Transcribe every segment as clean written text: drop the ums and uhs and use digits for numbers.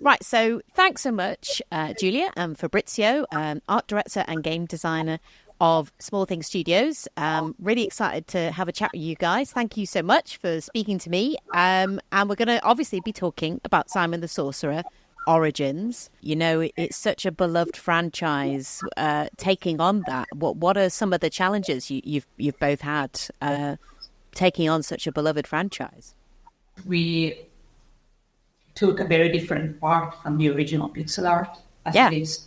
Right, so thanks so much, Giulia and Fabrizio, art director and game designer of Smallthing Studios. Really excited to have a chat with you guys. Thank you so much for speaking to me. And we're going to obviously be talking about Simon the Sorcerer Origins. You know, it's such a beloved franchise. Taking on that, what are some of the challenges you've both had taking on such a beloved franchise? We took a very different part from the original pixel art as it is.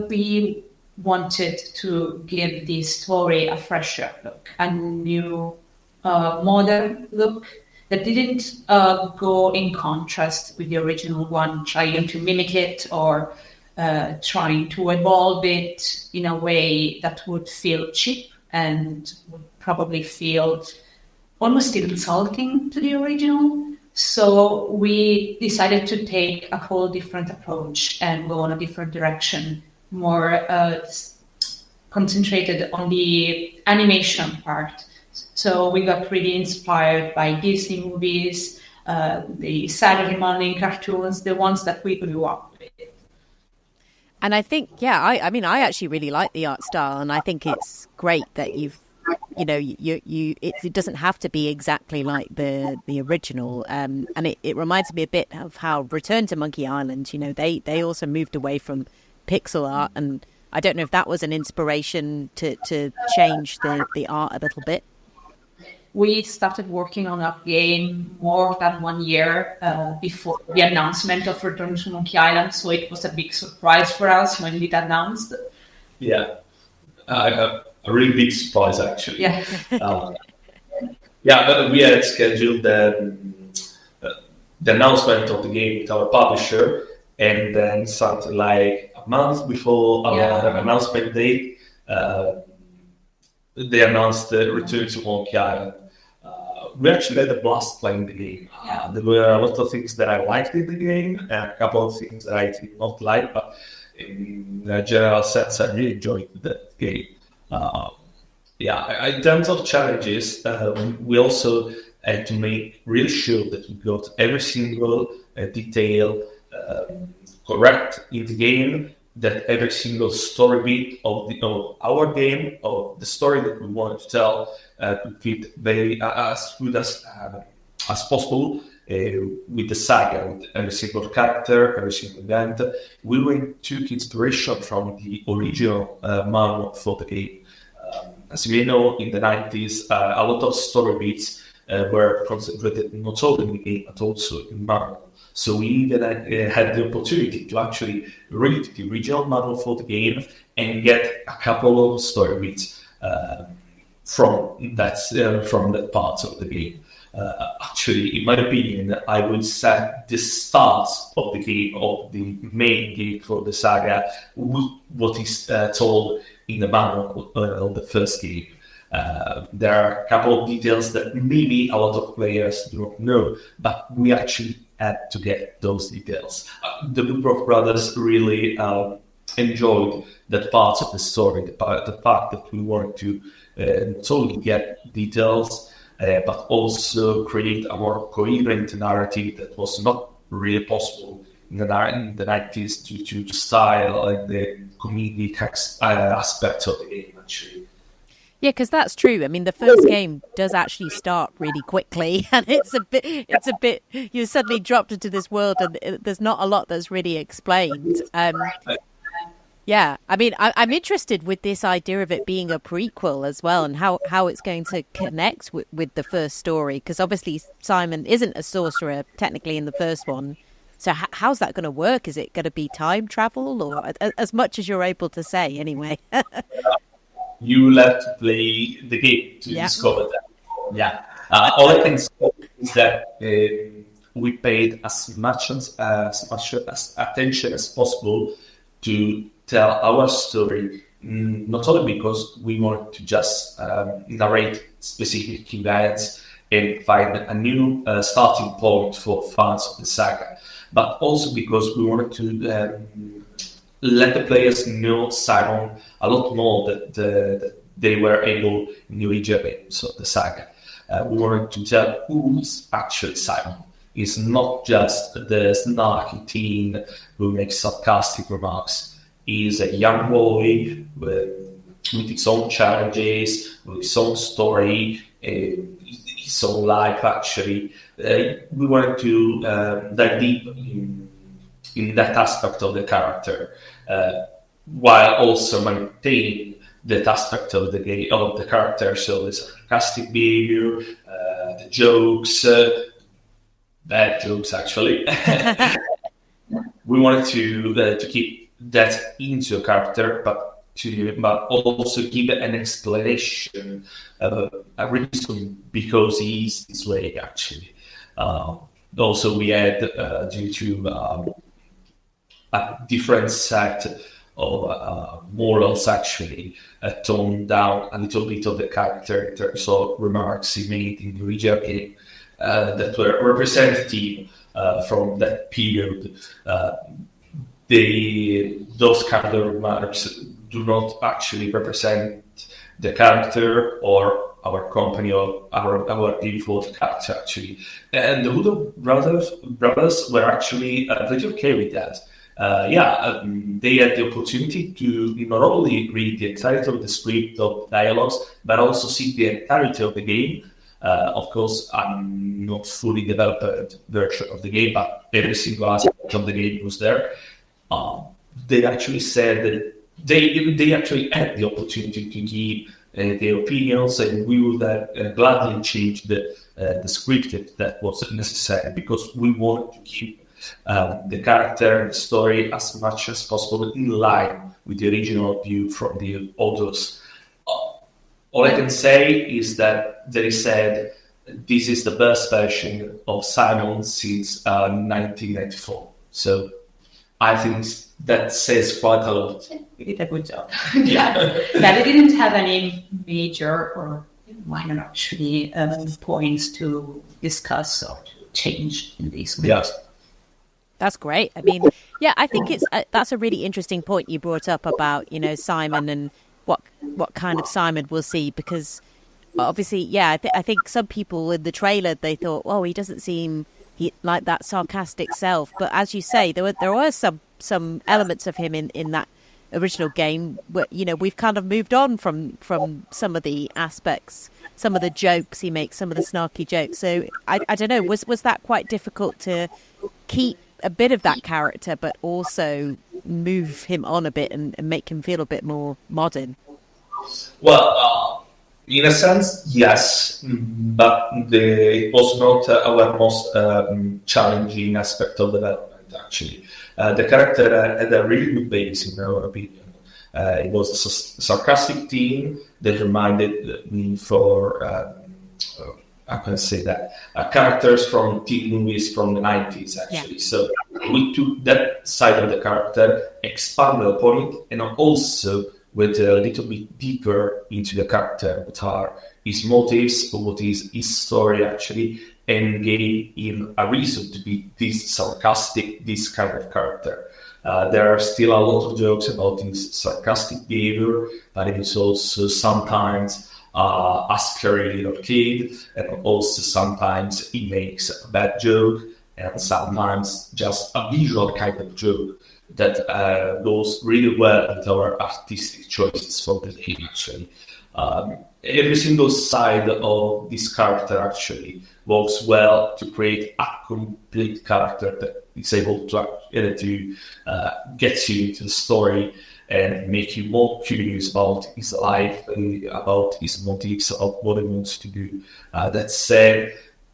We wanted to give the story a fresher look, a new modern look that didn't go in contrast with the original one, trying to mimic it or trying to evolve it in a way that would feel cheap and would probably feel almost insulting to the original. So we decided to take a whole different approach and go in a different direction, more concentrated on the animation part. So we got really inspired by Disney movies, the Saturday morning cartoons, the ones that we grew up with. And I think, I mean, I actually really like the art style, and I think it's great that it doesn't have to be exactly like the original, and it reminds me a bit of how Return to Monkey Island, they also moved away from pixel art, and I don't know if that was an inspiration to change the art a little bit. We started working on that game more than 1 year before the announcement of Return to Monkey Island, so it was a big surprise for us when it announced. Yeah, a really big surprise, actually. Yeah. But we had scheduled the announcement of the game with our publisher, and then something like a month before our announcement date, they announced the Return to Monkey Island. We actually had a blast playing the game. There were a lot of things that I liked in the game, and a couple of things that I did not like, but in a general sense, I really enjoyed the game. In terms of challenges, we also had to make really sure that we got every single detail correct in the game, that every single story beat of our game, of the story that we wanted to tell, could fit very as good as possible with the saga, with every single character, every single event. We took inspiration from the original manual for the game. As you may know, in the 90s, a lot of story beats were concentrated not only in the game, but also in manual. So we even had the opportunity to actually read the original manual for the game and get a couple of story beats from that part of the game. Actually, in my opinion, I would say the start of the game, of the main game for the saga, what is told in the manual of the first game. There are a couple of details that maybe a lot of players do not know, but we actually had to get those details. The Woodruffe brothers really enjoyed that part of the story, the fact that we wanted to not only get details, but also create a more coherent narrative that was not really possible in the 90s due to the style and the comedic aspect of the game, actually. Yeah, because that's true. I mean, the first game does actually start really quickly, and it's a bit. You're suddenly dropped into this world, and there's not a lot that's really explained. Yeah, I mean, I'm interested with this idea of it being a prequel as well, and how it's going to connect with the first story. Because obviously Simon isn't a sorcerer technically in the first one, so how's that going to work? Is it going to be time travel, or as much as you're able to say, anyway? You will have to play the game to discover that. Yeah. All I can say is that we paid as much attention as possible to tell our story, not only because we wanted to just narrate specific events and find a new starting point for fans of the saga, but also because we wanted to let the players know Simon a lot more that they were able in the original games of the saga. We wanted to tell who's actually Simon. is not just the snarky teen who makes sarcastic remarks. He's a young boy with his own challenges, with his own story, his own life, actually. We wanted to dive deep in that aspect of the character, while also maintaining that aspect of the character, so the sarcastic behavior, the jokes, bad jokes, actually. We wanted to keep that into a character, but also give an explanation, a reason because he is this way, actually. Also, we had, due to a different set of morals, actually, toned down a little bit of the character in terms of remarks he made in the original game that were representative from that period. Those kind of remarks do not actually represent the character or our company or our default character, actually. And the Woodruffe brothers were actually pretty okay with that. They had the opportunity to not only read the entirety of the script of dialogues, but also see the entirety of the game. Of course, I'm not fully developed version of the game, but every single aspect of the game was there. They actually said that they actually had the opportunity to give their opinions, and we would have gladly changed the script if that was necessary, because we wanted to keep the character and the story as much as possible in line with the original view from the authors. All I can say is that they said this is the best version of Simon since 1994. So I think that says quite a lot. You did a good job. Yeah. That they didn't have any major or minor actually points to discuss or to change in these movies. Yes. That's great. I mean, yeah, I think that's a really interesting point you brought up about, Simon and what kind of Simon we'll see, because obviously, yeah, I think some people in the trailer, they thought, oh, he doesn't seem like that sarcastic self. But as you say, there were some elements of him in that original game where, we've kind of moved on from some of the aspects, some of the jokes he makes, some of the snarky jokes. So I don't know, was that quite difficult to keep a bit of that character, but also move him on a bit and make him feel a bit more modern? Well, in a sense, yes, but it was not our most challenging aspect of development, actually. The character had a really good base, in our opinion. It was a sarcastic teen that reminded me how can I say that? Characters from teen movies from the 90s, actually. Yeah. So we took that side of the character, expanded upon it, and also went a little bit deeper into the character, what are his motives, what is his story, actually, and gave him a reason to be this sarcastic, this kind of character. There are still a lot of jokes about his sarcastic behavior, but it's also sometimes a scary little kid, and also sometimes he makes a bad joke, and sometimes just a visual kind of joke that goes really well with our artistic choices for the game, actually. Every single side of this character actually works well to create a complete character that is able to get you into the story and make you more curious about his life and about his motives, of what he wants to do. That said,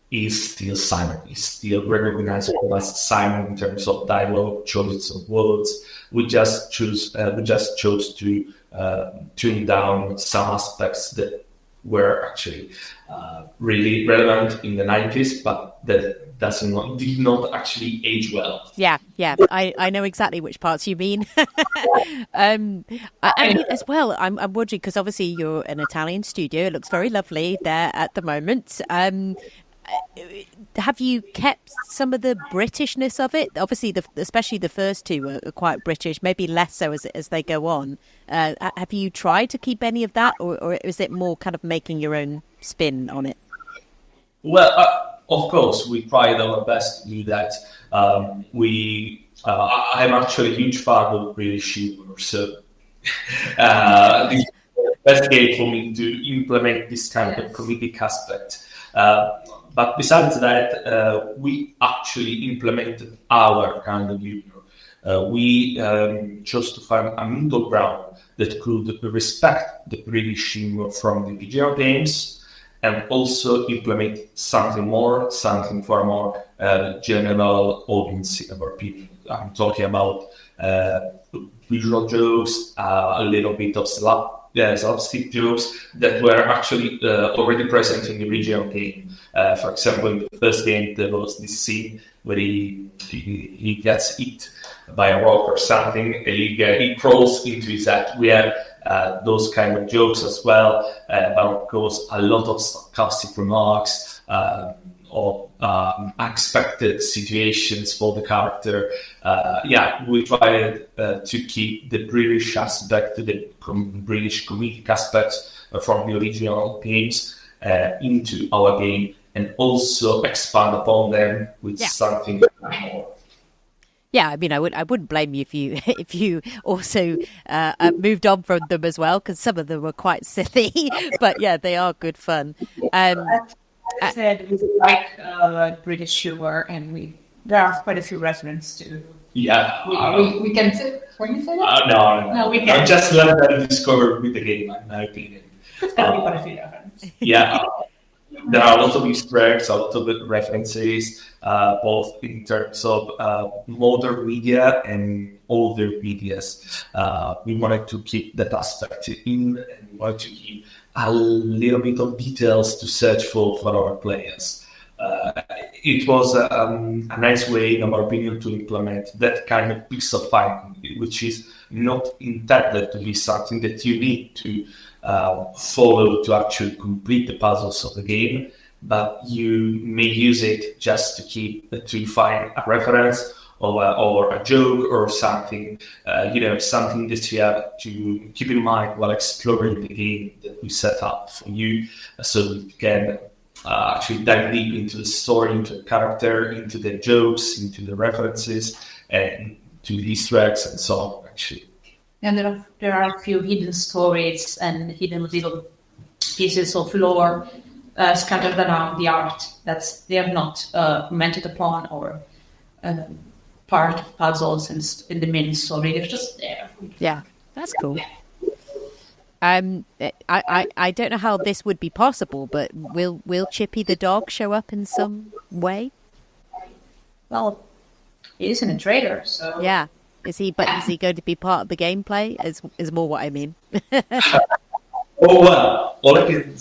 he's still Simon. He's still recognizable as Simon in terms of dialogue, choice of words. We just chose to tune down some aspects that were actually really relevant in the 90s, but that did not actually age well. Yeah, I know exactly which parts you mean. I mean, as well, I'm wondering, because obviously you're an Italian studio. It looks very lovely there at the moment. Have you kept some of the Britishness of it? Obviously, especially the first two are quite British, maybe less so as they go on. Have you tried to keep any of that, or is it more kind of making your own spin on it? Well, of course, we tried our best to do that. I'm actually a huge fan of British humor, so this is the best game for me to implement this kind of comedic aspect. But besides that, we actually implemented our kind of humor. We chose to find a middle ground that could respect the British humor from the video games and also implement something for a more general audience, in our opinion. I'm talking about visual jokes, a little bit of slapstick jokes that were actually already present in the original game. For example, in the first game, there was this scene where he gets hit by a rock or something, and he crawls into his head. We have those kind of jokes as well, but of course, a lot of sarcastic remarks or unexpected situations for the character. We tried to keep the British aspect, the British comedic aspect from the original games into our game, and also expand upon them with something more. Yeah, I mean, I wouldn't blame you if you also moved on from them as well, because some of them were quite silly, but yeah, they are good fun. I said we like British humor, and there are quite a few references to. Yeah, we can say. When you say that? No, we can't. Just let them discover with the game, in my opinion. Quite a few references. Yeah. There are a lot of Easter eggs, a lot of references, both in terms of modern media and older medias. We wanted to keep that aspect in, and we wanted to keep a little bit of details to search for our players. It was a nice way, in our opinion, to implement that kind of piece of finding, which is not intended to be something that you need to follow to actually complete the puzzles of the game, but you may use it just to find a reference or a joke or something, something that you have to keep in mind while exploring the game that we set up for you, so you can actually dive deep into the story, into the character, into the jokes, into the references, and to the Easter eggs and so on, actually. And there are a few hidden stories and hidden little pieces of lore scattered around the art that they have not commented upon or part of puzzles and in the main story. They're just there. Yeah, that's cool. I don't know how this would be possible, but will Chippy the dog show up in some way? Well, he is in a trailer, so yeah. Is he going to be part of the gameplay? Is more what I mean. All I can.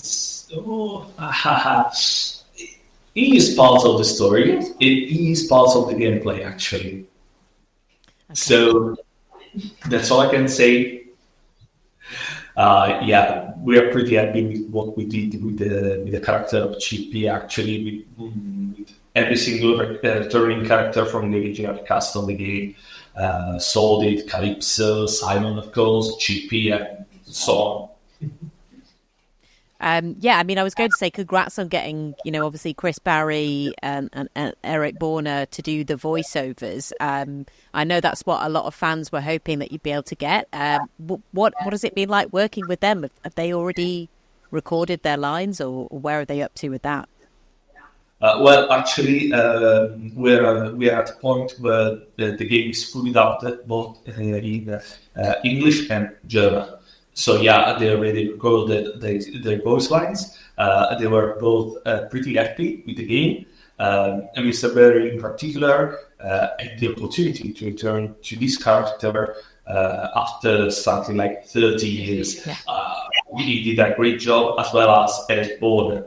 He is part of the story. It is part of the gameplay, actually. Okay. So that's all I can say. We are pretty happy with what we did with the character of Chippy. Actually, with every single returning character from the original cast of the game. Solid, Calypso, Simon, of course, Chippy, and so on. I mean, I was going to say congrats on getting, obviously Chris Barrie and Eric Borner to do the voiceovers. I know that's what a lot of fans were hoping that you'd be able to get. What has it been like working with them? Have they already recorded their lines, or where are they up to with that? Actually, we're at a point where the game is fully dubbed both in English and German. So they already recorded their voice lines. They were both pretty happy with the game. And Mr. Barrie in particular had the opportunity to return to this character after something like 30 years. Yeah. He did a great job, as well as Eric Borner.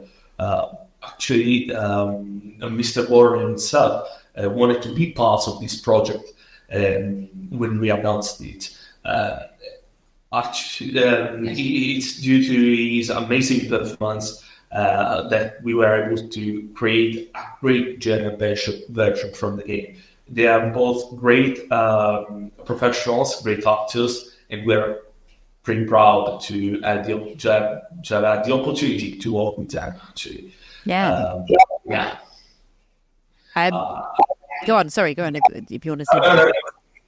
Actually, Mr. Warren himself wanted to be part of this project when we announced it. It's due to his amazing performance that we were able to create a great German version from the game. They are both great professionals, great actors, and we're pretty proud to have the opportunity to work with them, actually. Yeah. Go on, sorry, go on if you want to say no,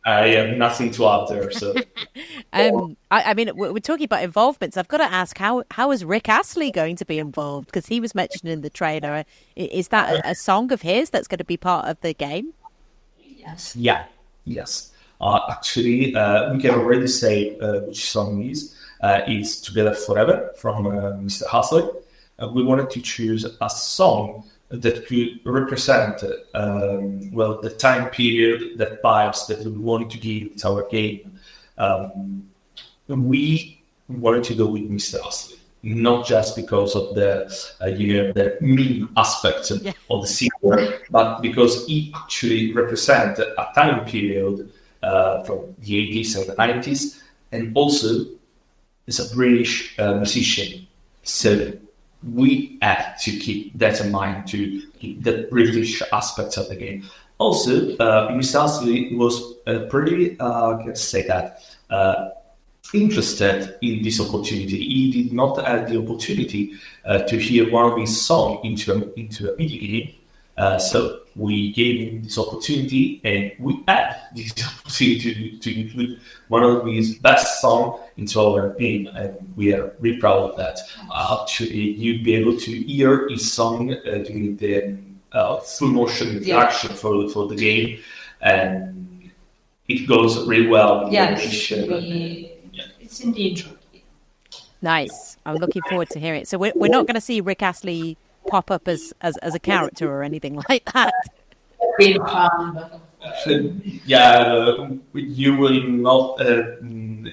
I have nothing to add there. So, I mean, we're talking about involvements. I've got to ask, how is Rick Astley going to be involved? Because he was mentioned in the trailer. Is that a song of his that's going to be part of the game? Yes. yeah, yes. Actually, we can already say which song is "Together Forever" from Mr. Astley. We wanted to choose a song that could represent, the time period, that vibes that we wanted to give to our game. We wanted to go with Mr. Astley, not just because of the meme aspects of the sequel, but because he actually represents a time period from the 80s and the 90s, and also is a British musician. So we had to keep that in mind, to keep the British aspects of the game. Also, Mr. Astley was pretty, interested in this opportunity. He did not have the opportunity to hear one of his songs into a video game. So we gave him this opportunity, and we had this opportunity to include one of his best songs into our game, and we are really proud of that. Actually, you'd be able to hear his song during the full motion interaction for the game, and it goes really well with the animation. It's in the intro. Nice. I'm looking forward to hearing it. So we're not going to see Rick Astley pop up as a character or anything like that. You will not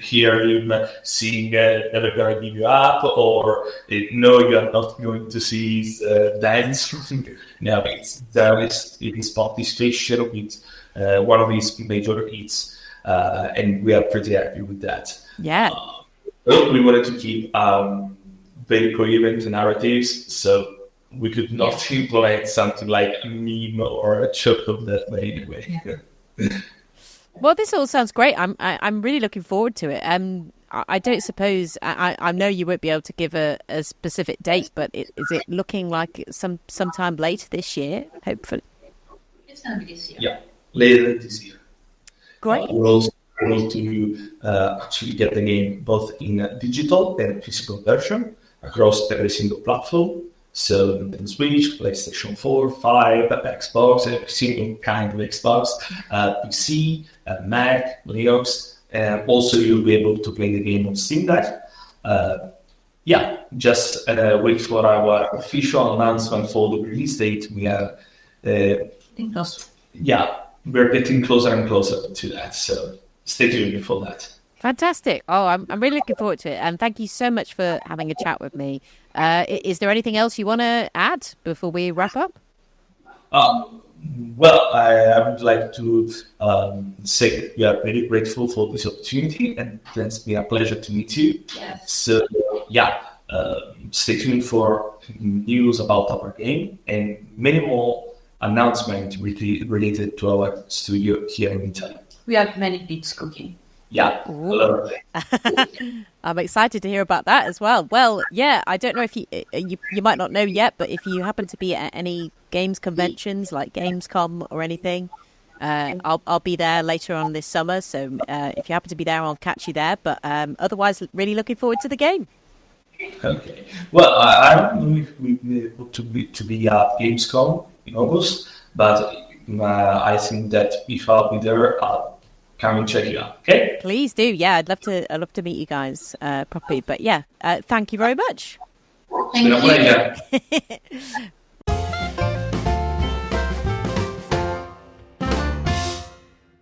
hear him sing "Never Gonna Give You Up," or no, you are not going to see his dance. No, it's there is in his participation with one of his major hits, and we are pretty happy with that. Yeah. We wanted to keep very coherent narratives, so we could not implement something like a meme or a joke of that way anyway. Well, this all sounds great. I'm really looking forward to it. I don't suppose I know you won't be able to give a specific date, but is it looking like sometime later this year? Hopefully, It's going to be this year. Yeah, later this year. Great. We're also able to actually get the game both in a digital and physical version across every single platform. So Nintendo Switch, PlayStation 4, 5, Xbox, every single kind of Xbox, PC, Mac, Linux, and also you'll be able to play the game on Steam Deck. Just wait for our official announcement for the release date. We are, we're getting closer and closer to that. So stay tuned for that. Fantastic. Oh, I'm really looking forward to it. And thank you so much for having a chat with me. Is there anything else you want to add before we wrap up? Well, I would like to say that we are very grateful for this opportunity, and it's been a pleasure to meet you. Yes. So, stay tuned for news about our game and many more announcements related to our studio here in Italy. We have many bits cooking. Yeah, a lot of things. I'm excited to hear about that as well. Well, yeah, I don't know if you might not know yet, but if you happen to be at any games conventions like Gamescom or anything, I'll be there later on this summer. So if you happen to be there, I'll catch you there. But otherwise, really looking forward to the game. Okay. Well, I don't know if we'll be able to be at Gamescom in August, but I think that if I'll be there, I'll come and check you out. Okay. Please do. Yeah, I'd love to meet you guys properly. But yeah, thank you very much. Thank you.